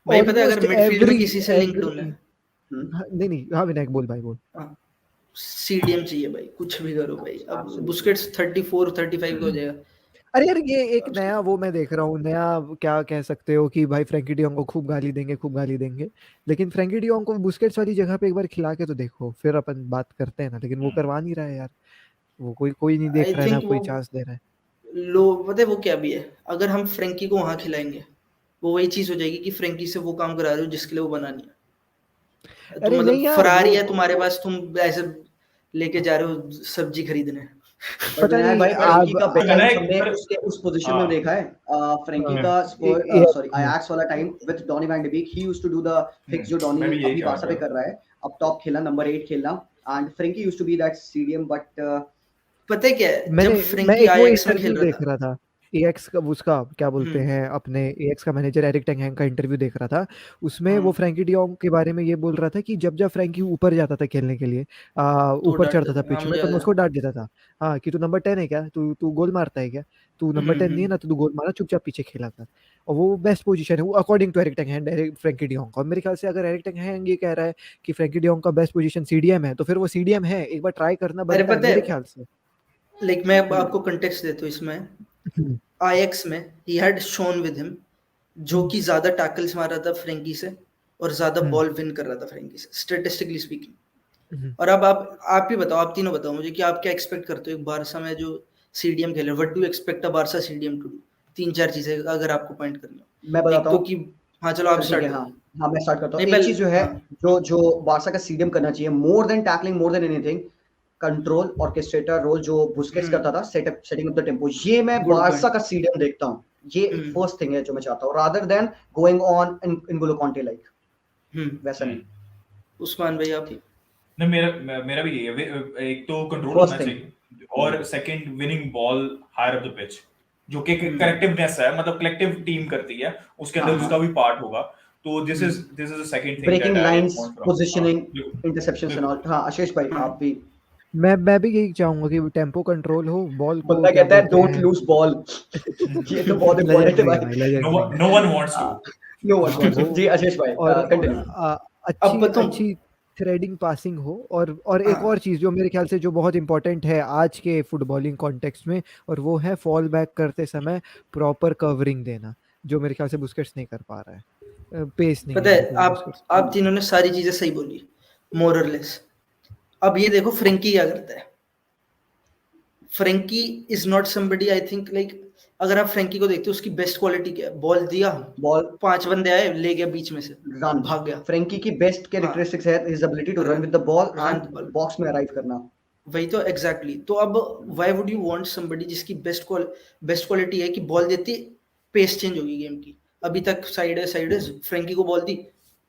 भाई पता है ऑलमोस्ट अगर मिडफील्ड में एवरी किसी से लिंक ढूंढना है, नहीं नहीं, हाँ विनायक बोल भाई बोल। सीडीएम चाहिए भाई, कुछ भी करो भाई। अब Absolutely. बुस्केट्स 34 35 का हो जाएगा। अरे यार ये एक नया वो मैं देख रहा हूँ, नया क्या कह सकते हो कि भाई फ्रैंकी डियोंग को खूब गाली देंगे, खूब गाली देंगे, लेकिन फ्रैंकी डियोंग को बुस्केट्स वाली जगह पे एक बार खिला के तो देखो, फिर अपन बात करते हैं ना। लेकिन वो करवा नहीं रहा है यार, वो कोई नहीं देख आई रहा है ना, थिंक कोई वो चांस दे रहा है। पता है वो क्या भी है, अगर हम फ्रेंकी को वहां खिलाएंगे वो वही चीज हो जाएगी कि फ्रेंकी से वो काम करा रहे हो जिसके लिए वो बना नहीं है। तो अरे मतलब नहीं यार फरारी वो है तुम्हारे पास, तुम ऐसे लेके जा रहे हो सब्जी खरीदने। पर पता विनायक नहीं भाई फ्रेंकी आप का बेस्ट टाइम विनायक हमने पर उसके उस पोजीशन में हाँ देखा है। फ्रेंकी का सॉरी अयाक्स वाला time with Donny van de Beek, he used to do the things जो मैं डॉनी भी यही अभी कह बारसा पे रहा कर रहा है। अब टॉप खेलना, नंबर 8 खेलना, and Frenkie used to be that CDM. But पता है क्या है, जब मैं फ्रेंकी एक वो आईएक्स में खेल इंटरव्यू रहा देख था। रहा था, एएक्स का, उसका क्या बोलते हम्म। हैं, अपने एएक्स का मैनेजर एरिक टेन हैग का इंटरव्यू देख रहा था। उसमें वो हाँ फ्रैंकी डियोंग के बारे में ये बोल रहा था कि जब जब फ्रैंकी ऊपर जाता था खेलने के लिए, तो ऊपर डांट चढ़ता था देते, हाँ पिच में, मुझे तो याद मैं है। उसको डांट देता था। हाँ कि तू नंबर 10 है क्या, तू तू गोल मारता है क्या, तू नंबर 10 नहीं है ना, तो तू गोल मारा, चुपचाप पीछे खेला कर। और वो बेस्ट पोजीशन है वो according to Erik ten Hag, Frankie de Jong का। और मेरे ख्याल से अगर एरिक टेन हैग ये कह रहा है कि फ्रैंकी डियोंग का बेस्ट पोजीशन सीडीएम है, तो फिर वो सीडीएम है, एक बार ट्राई करना अरे बनता है पता मेरे है, ख्याल से। लाइक मैं आपको कंटेक्स्ट देता हूँ इसमें। हम्म, आईएक्स में he had shown with him, जो कि ज्यादा टैकल्स मार रहा था फ्रेंकी से और ज्यादा हम्म, बॉल विन कर रहा था फ्रेंकी से, स्टैटिस्टिकली स्पीकिंग। हम्म। और अब आप ही बताओ, आप तीनों बताओ मुझे कि आप क्या एक्सपेक्ट करते हो एक बारसा में जो सीडीएम खेले। What do expect a Barca CDM to do? तीन चार चीजें अगर आपको पॉइंट करनी मैं हो। एक बताता तो हूँ। कि, हाँ चलो आप चल ठीक स्टार्ट है, करो। हाँ हाँ मैं स्टार्ट करता हूँ। नहीं एक पहले, चीज जो है, हाँ। जो जो बारसा का सीडीएम करना चाहिए, more than tackling, more than anything, control orchestrator role जो बुस्केट्स करता था, सेटिंग अप द टेम्पो, ये मैं गुड बारसा पॉइंट। का सीडीएम देखता हूँ। ये फर्स्ट थिंग है जो मैं चाहता हूँ, rather than going on in गोलो कॉन्टे लाइक, वैसा नहीं। उस्मान भाई आप। ठीक, नहीं मेरा भी यही है। एक तो कंट्रोल फर्स्ट होना थिंग। चाहिए, और second winning ball higher up the pitch, जो कि कलेक्टिवनेस है, मतलब कलेक्टिव टीम करती है, उसके हाँ अंदर उसका हाँ, भी पार्ट होगा। तो this is the second thing breaking that I lines, want from. हाँ पोजिशनिंग, इंटरसेप्शन एंड बिल्कुल। ऑल। हाँ आशीष भाई हाँ आप भी। मैं भी यही चाहूंगा कि टेम्पो कंट्रोल हो, बॉल को बंदा क्या कहता है बोलते डोंट हैं। Loose ball. ये तो बहुत इंपॉर्टेंट है लेजेंडरी है भाई। भाई, नो लेजेंडरी है। No one wants to. No one हाँ वांट्स। वो जी आशीष भाई और कंटिन्यू। अब अच्छी बताऊं। अच्छी थ्रेडिंग पासिंग हो, और एक और हाँ चीज जो मेरे ख्याल से जो बहुत इंपॉर्टेंट है आज के फुटबॉलिंग कॉन्टेक्स्ट में, और वो है फॉल बैक करते समय प्रॉपर कवरिंग देना, जो मेरे ख्याल से बुस्केट्स नहीं कर पा रहा है। पेस नहीं पता है है, बिल्कुल बुस्केट्स आप तीनों ने सारी चीजें सही बोली, मोर और लेस। अब ये देखो फ्रेंकी क्या करता है। Frenkie is not somebody, I think like, अगर आप फ्रेंकी को देखते हो उसकी बेस्ट क्वालिटी क्या है? बॉल दिया, बॉल, 5 बंदे आए, ले गया बीच में से, रन। भाग गया। फ्रेंकी की बेस्ट हाँ, कैरेक्टरिस्टिक्स है his ability to run run, with the ball run and ball. Box में अराइव करना। वही तो एग्जैक्टली तो अब why would you want somebody जिसकी बेस्ट क्वालिटी है कि बॉल देती, पेस चेंज होगी गेम की। अभी तक साइड है, फ्रेंकी को बॉल दी,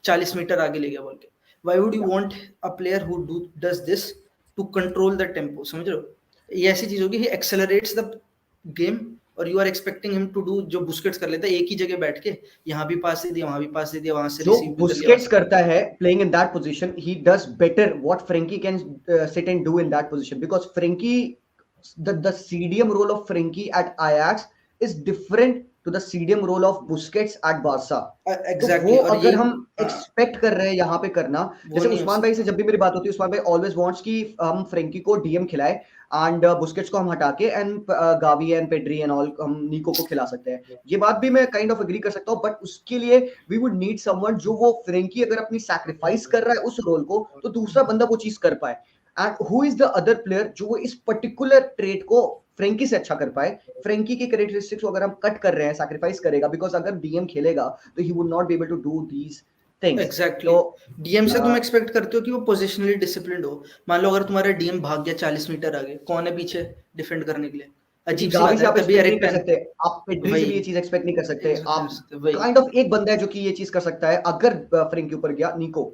40 मीटर आगे ले गया बॉल के। व्हाई वुड यू या want a player who does this to control the tempo? समझ रहे हो? ये ऐसी चीज होगी, ही एक्सेलरेट्स द गेम, और you are expecting him to do जो बुस्केट्स कर लेता है एक ही जगह बैठ के, यहाँ भी पास दे दिया, वहां भी पास दे दिया, वहां से जो रिसीव भी कर लिया, वहां बुस्केट्स से। करता है playing in that position, he does better what Frenkie can sit and do in that position, because Frenkie, the CDM role of Frenkie at Ajax is different to the CDM role of Busquets at Barca. तो वो exactly, और अगर यही, हम हाँ, expect कर रहे हैं यहाँ पे करना, वो जैसे नहीं हो उस्मान भाई से सकता। जब भी मेरी बात होती है, उस्मान भाई ऑलवेज वांट्स कि हम फ्रेंकी को डीएम खिलाए एंड बुस्केट्स को हम हटा के and Gavi and Pedri and all हम निको को खिला सकते हैं। ये बात भी मैं काइंड ऑफ एग्री कर सकता हूँ, बट उसके लिए वी वुड नीड समवन जो, वो फ्रेंकी अगर अपनी सैक्रिफाइस कर रहा है उस रोल को, तो दूसरा बंदा वो चीज कर पाए। And who is the other player जो वो इस पर्टिकुलर ट्रेट को फ्रेंकी से अच्छा कर पाए। फ्रेंकी की कैरेक्टरिस्टिक्स को अगर हम कट कर रहे हैं, सैक्रिफाइस करेगा, बिकॉज अगर डीएम खेलेगा तो he would not be able to do these things. Exactly तो डीएम से तुम एक्सपेक्ट करते हो कि वो पोजिशनली डिसिप्लिन्ड हो। मान लो अगर तुम्हारा डीएम भाग गया 40 मीटर आगे, कौन है पीछे डिफेंड करने के लिए? क्योंकि अजीब सी गावी बात से है आप ना, तभी एक्सपेक्ट नहीं एरिक कर पेन। सकते, आप पेड्री से वही भी ये चीज एक्सपेक्ट नहीं कर सकते। expect नहीं आप कर सकते, वही काइंड ऑफ एक बंदा है जो कि ये चीज कर सकता है अगर फ्रेंकी ऊपर गया, निको।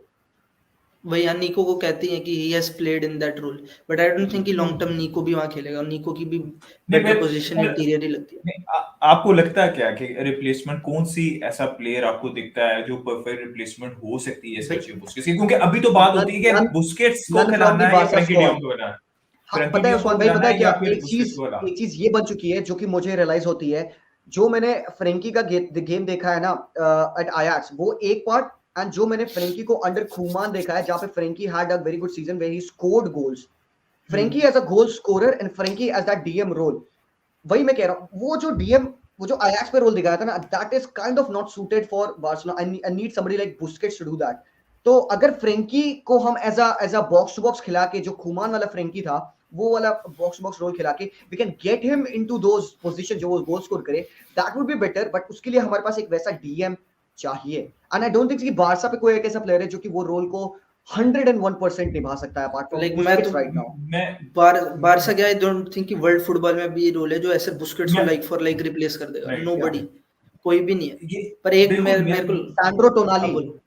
वही यार, निको को कहते हैं कि he has played in that role, but I don't think कि लॉन्ग टर्म निको भी वहां खेलेगा। निको की भी नहीं बेटर पोजीशन इंटीरियर ही लगती है। नहीं, आपको लगता है क्या कि रिप्लेसमेंट कौन सी ऐसा प्लेयर आपको दिखता है जो परफेक्ट रिप्लेसमेंट हो सकती है सर्जियो बुस्केट्स की? क्योंकि अभी तो बात होती है कि बुस्केट्स को नन फ्रॉम खिलाना द है या बारसा फ्रैंकी स्क्वाड। डियोंग को खिलाना है? हाँ फ्रैंकी पता है डियोंग को उस्मान भाई, खिलाना पता है है क्या, या फिर एक बुस्केट्स चीज को खिलाना? एक चीज ये बन चुकी है जो कि मुझे रियलाइज होती है, जो मैंने फ्रेंकी का गेम देखा है ना एट आयाक्स, वो एक पार्ट, एंड जो मैंने फ्रेंकी को अंडर खूमान देखा है, जहां पे Frenkie had a very good season where he scored goals, Frenkie as a goal scorer and Frenkie as that DM role, वही मैं कह रहा हूँ, वो जो डीएम, वो जो आयाक्स पे रोल दिखाया था ना, that is kind of not suited for Barcelona. I need somebody like Busquets to do that. तो अगर फ्रेंकी को हम as a box to box खिला के, जो खूमान वाला फ्रेंकी था, वो वाला बॉक्स टू बॉक्स रोल खिला के we can get him into those position जो वो गोल स्कोर करे, that would be better. But उसके लिए हमारे पास एक वैसा डीएम चाहिए, एंड आई डोंट थिंक कि बारसा पे कोई एक ऐसा प्लेयर है जो कि वो रोल को 101% निभा सकता है अपार्ट फ्रॉम लाइक मैं बुस्केट्स तो राइट नाउ। मैं बारसा क्या, आई डोंट थिंक कि वर्ल्ड फुटबॉल में भी ये रोल है जो ऐसे बुस्केट्स को मैं लाइक फॉर लाइक रिप्लेस कर देगा, राइट नोबडी, कोई भी नहीं है। ये पर एक देखो मेरे को सैंड्रो हाँ टोनाली, बोलो।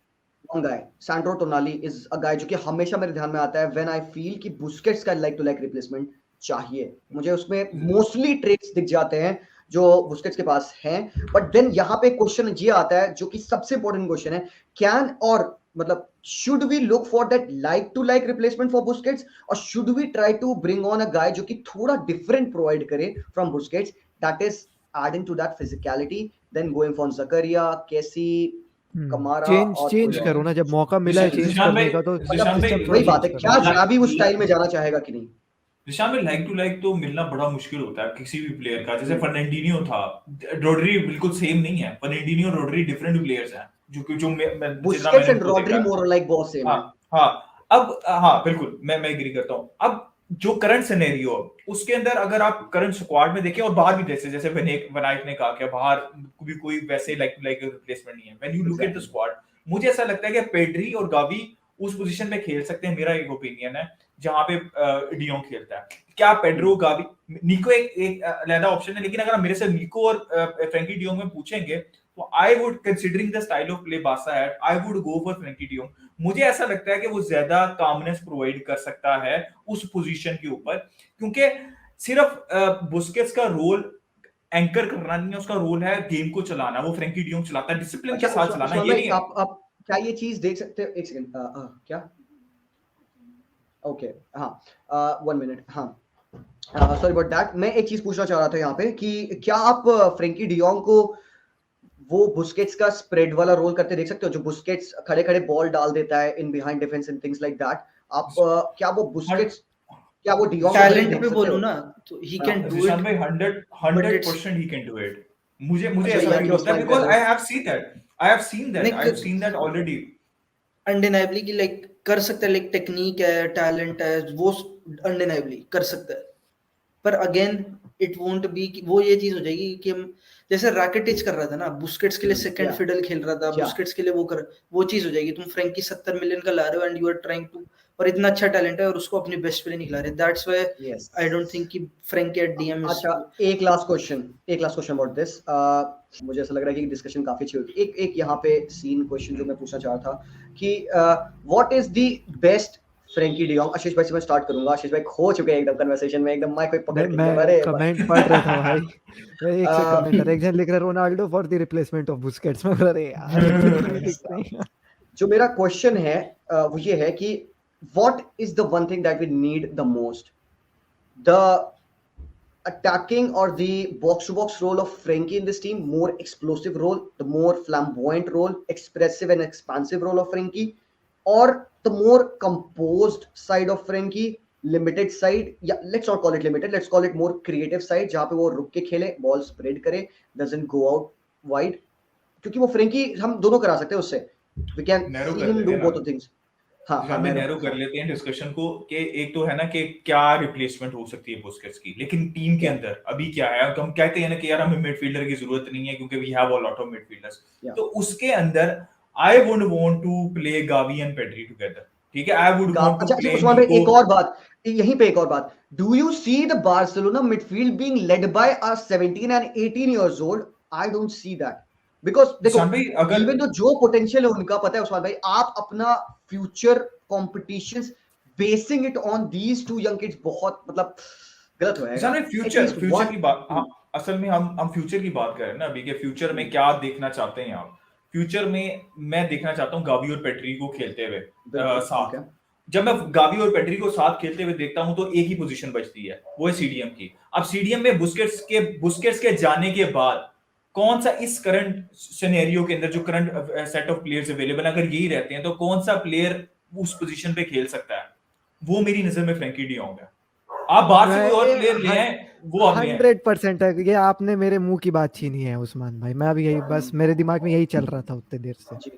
one guy, Sandro Tonali is a guy जो कि हमेशा मेरे ध्यान में आता है when I feel कि बुस्केट्स का लाइक टू लाइक रिप्लेसमेंट चाहिए। मुझे उसमें मोस्टली ट्रेड्स दिख जाते हैं जो बुस्केट्स के पास हैं। बट देन यहाँ पे क्वेश्चन ये आता है जो कि सबसे इंपॉर्टेंट क्वेश्चन है, कैन और मतलब should we look for that like to like replacement for Busquets, और should we try to bring on a guy जो कि थोड़ा डिफरेंट प्रोवाइड करे from Busquets, that is adding to that physicality, then going for Zakaria, Kessie, Camara change और change कोई करो ना, जब मौका मिला है चेंज जिशान भाई करने का तो जिशान भाई सिस्टम थोड़ा वही बात है, चेंज क्या करो। जावी उस स्टाइल में जाना चाहेगा कि नहीं? जिशान भाई लाइक टू लाइक तो मिलना बड़ा मुश्किल होता है किसी भी प्लेयर का। जैसे फर्नांडिनियो था, रोड्री बिल्कुल सेम नहीं है। फर्नांडिनियो और रोड्री डिफरेंट प्लेयर्स हैं जो मैं Busquets and Rodri more like बहुत सेम है। हाँ अब हाँ बिल्कुल मैं एग्री करता हूँ। अब जो करंट सिनेरियो उसके अंदर अगर आप करंट स्क्वाड में देखें और बाहर भी जैसे वनाइट ने कहा कि बाहर भी कोई वैसे लाइक टू लाइक रिप्लेसमेंट नहीं है। When you look at the squad, मुझे ऐसा लगता है कि पेड्री और गावी उस पोजीशन में खेल सकते हैं। मेरा एक ओपिनियन है जहां पे डियोंग खेलता है। क्या पेड्रो, गावी, निको एक अलग ऑप्शन है, लेकिन अगर आप मेरे से निको और फ्रैंकी डियोंग में पूछेंगे तो I would considering the style of play Barca है, I would go for Frenkie de Jong. मुझे ऐसा लगता है कि वो ज्यादा कामनेस प्रोवाइड कर सकता है उस पोजीशन के ऊपर, क्योंकि सिर्फ बुस्केट्स का रोल एंकर करना नहीं है, उसका रोल है गेम को चलाना। वो फ्रैंकी डियोंग चलाता है डिसिप्लिन के साथ चलाना। ये नहीं है आप क्या ये चीज देख सकते हो? एक सेकंड, क्या? ओके, हाँ, 1 मिनट, हाँ, सॉरी अबाउट दैट। मैं एक चीज पूछना चाह रहा था यहाँ पे कि क्या आप फ्रैंकी डियोंग को वो बुस्केट्स का स्प्रेड वाला रोल करते देख सकते हो, जो बुस्केट्स खड़े खड़े बॉल डाल देता है in behind defence and things like that? आप क्या वो बुस्केट्स, क्या वो डियोंग टैलेंट पे बोलूं ना तो he can do Zeeshan it, भाई 100% ही कैन डू इट। मुझे अच्छा, ऐसा या फील कि होता है उसमें बिकॉज़ कर- I have seen that already. Undeniably कि लाइक कर सकता है, लाइक टेक्निक है, टैलेंट है, वो अनडिनाइबली कर सकता है। पर अगेन इट वोंट बी कि वो ये चीज हो जाएगी कि हम जैसे रैकेटिच कर रहा था ना, बुस्केट्स के लिए सेकंड Yeah. फिडल खेल रहा था, Yeah. बुस्केट्स के लिए वो चीज हो जाएगी। तुम फ्रैंकी 70 मिलियन का ला रहे हो and you are trying to, और इतना अच्छा टैलेंट है और उसको अपनी बेस्ट प्ले नहीं खिला रहे। That's why Yes. I don't think कि फ्रैंकी एट डीएम इज। अच्छा, एक लास्ट क्वेश्चन अबाउट दिस। मुझे ऐसा लग रहा है कि डिस्कशन काफी अच्छी होगी। एक यहाँ पे सीन क्वेश्चन जो मैं पूछना चाह रहा था कि what is the best Frenkie de Jong? Ashish भाई से मैं स्टार्ट करूंगा। आशीष भाई खो चुके हैं एकदम कन्वर्सेशन में, एकदम माइक पे पकड़ नहीं, के मैं अरे कमेंट पढ़ रहा था भाई। एक से कमेंट एक जन लिख रहा है Ronaldo for the replacement of Busquets. मैं बोल अरे यार जो मेरा क्वेश्चन है वो ये है कि what is the one thing that we need the most? The attacking or the box to box role of Frankie in this team, more explosive role, the more flamboyant role, expressive and expansive role of Frankie, or the more composed side of Frankie, limited side, yeah, let's not call it limited, let's call it more creative side, जहाँ पे वो रुक के खेले, ball spread करे, doesn't go out wide, क्योंकि वो Frankie हम दोनों करा सकते हैं उससे, we can Narrow see कर him देते do हैं both ना। the things। हाँ, हमें नैरो कर लेते हैं डिस्कशन को कि एक तो है ना कि क्या रिप्लेसमेंट हो सकती है बुस्केट्स की, लेकिन टीम के अंदर अभी क्या है? हम कहते हैं ना कि यार हमें मिडफील्डर की जरूरत नहीं है क्योंकि we have a lot of midfielders. तो उसके अंदर I would want to play Gavi and Pedri together. ठीक है, I would want to play Usman भाई, एक और बात यहीं पे, एक और बात, do you see the Barcelona midfield being led by a 17 and 18 years old? I don't see that, because देखो इवन तो जो पोटेंशियल है उनका, पता है उस्मान भाई, आप अपना future competitions basing it on these two young kids बहुत मतलब गलत होएगा। फ्यूचर की बात, असल में हम फ्यूचर की बात कर रहे हैं ना अभी के। फ्यूचर में क्या देखना चाहते हैं आप? फ्यूचर में मैं देखना चाहता हूँ गावी और पेड्री को खेलते हुए साथ। जब मैं गावी और पेड्री को साथ खेलते हुए देखता हूं तो एक ही पोजीशन बचती है, वो है सीडीएम की। अब सीडीएम में बुस्केट्स के जाने के बाद कौन सा इस करंट सिनेरियो के अंदर जो current set of players available अगर यही रहते हैं तो कौन सा प्लेयर उस पोजीशन पे खेल सकता है? वो मेरी नजर में फ्रैंकी डी जॉन्ग है। आप बाहर से कोई और प्लेयर ले आए, वो आप ले आए। 100% है। ये आपने मेरे मुंह की बात छीनी है उस्मान भाई। मैं भी यही, बस मेरे दिमाग में यही चल रहा था उतने देर से।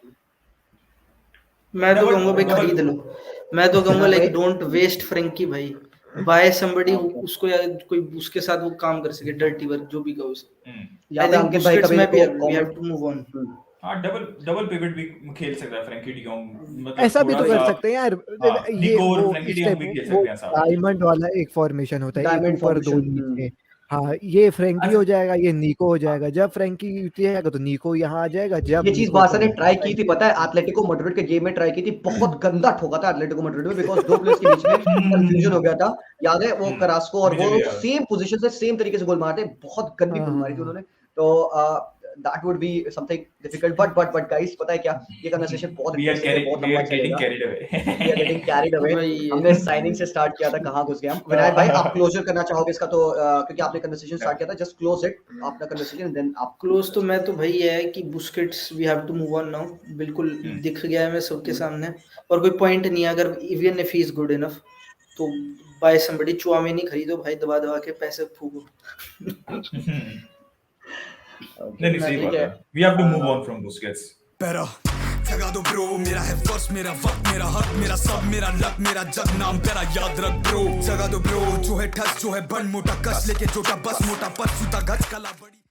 मैं तो कहूंगा भाई खरीद लो। मैं तो कहूंगा लाइक डोंट वेस्ट फ्रैंकी भाई, बाय समबडी उसको या कोई उसके साथ वो काम कर सके, डर्टी वर्क जो भी कहो उसे। या फिर अंकित भाई कभी मैं भी we have to move on. हाँ, डबल पिवट भी खेल सकता है फ्रैंकी डी जॉन्ग, मतलब ऐसा भी तो थोड़ा कर सा- सकते हैं यार। हाँ, ये निको और वो फ्रैंकी इस डी टाइप जॉन्ग भी खेल वो सकते हैं साथ। डायमंड वाला एक फॉर्मेशन होता है, एक डायमंड ऊपर दो फॉर्मेशन, नीचे। हाँ, ये फ्रैंकी हो जाएगा, ये निको हो जाएगा। जब फ्रैंकी जाएगा तो निको यहाँ आ जाएगा। जब ये चीज निको बारसा ने तो- ट्राई की थी, पता है, एटलेटिको मैड्रिड के गेम में ट्राई की थी, बहुत गंदा ठोका था एटलेटिको मैड्रिड में, बिकॉज दो प्लेयर्स के बीच में कंफ्यूजन हो गया था। याद है वो करास्को और वो मुझे भी याद है। सेम पोजीशन से सेम तरीके से गोल मारते, बहुत गंदी गोल मारी थी उन्होंने। तो that would be something difficult, but guys, पता है क्या, ये conversation बहुत We are interesting है, बहुत we लंबा are getting चलेगा। carried away. We are getting carried away। भाई, हमने साइनिंग से स्टार्ट किया था, कहाँ घुस गए हम। विनायक भाई, आप क्लोजर करना चाहोगे इसका? तो क्योंकि आपने कन्वर्सेशन स्टार्ट किया था, जस्ट क्लोज इट, अपना कन्वर्सेशन, देन आप क्लोज तो मैं तो भाई ये है कि Busquets we have to move on now. बिल्कुल दिख गया है मैं सबके सामने, और कोई पॉइंट नहीं है। अगर even if he is good enough तो बाय समबडी। चुआमेनी खरीदो भाई, दबा दबा के पैसे फूको। नहीं, सही बात है। We have to move on from Busquets. जगा दो ब्रो, मेरा है फर्स्ट, मेरा वक्त, मेरा हक, मेरा सब, मेरा लक, मेरा जग, नाम तेरा याद रख ब्रो। जगा दो ब्रो, जो है ठस, जो है बन मोटा कस, लेके छोटा बस मोटा पस, सूता गच कला बड़ी।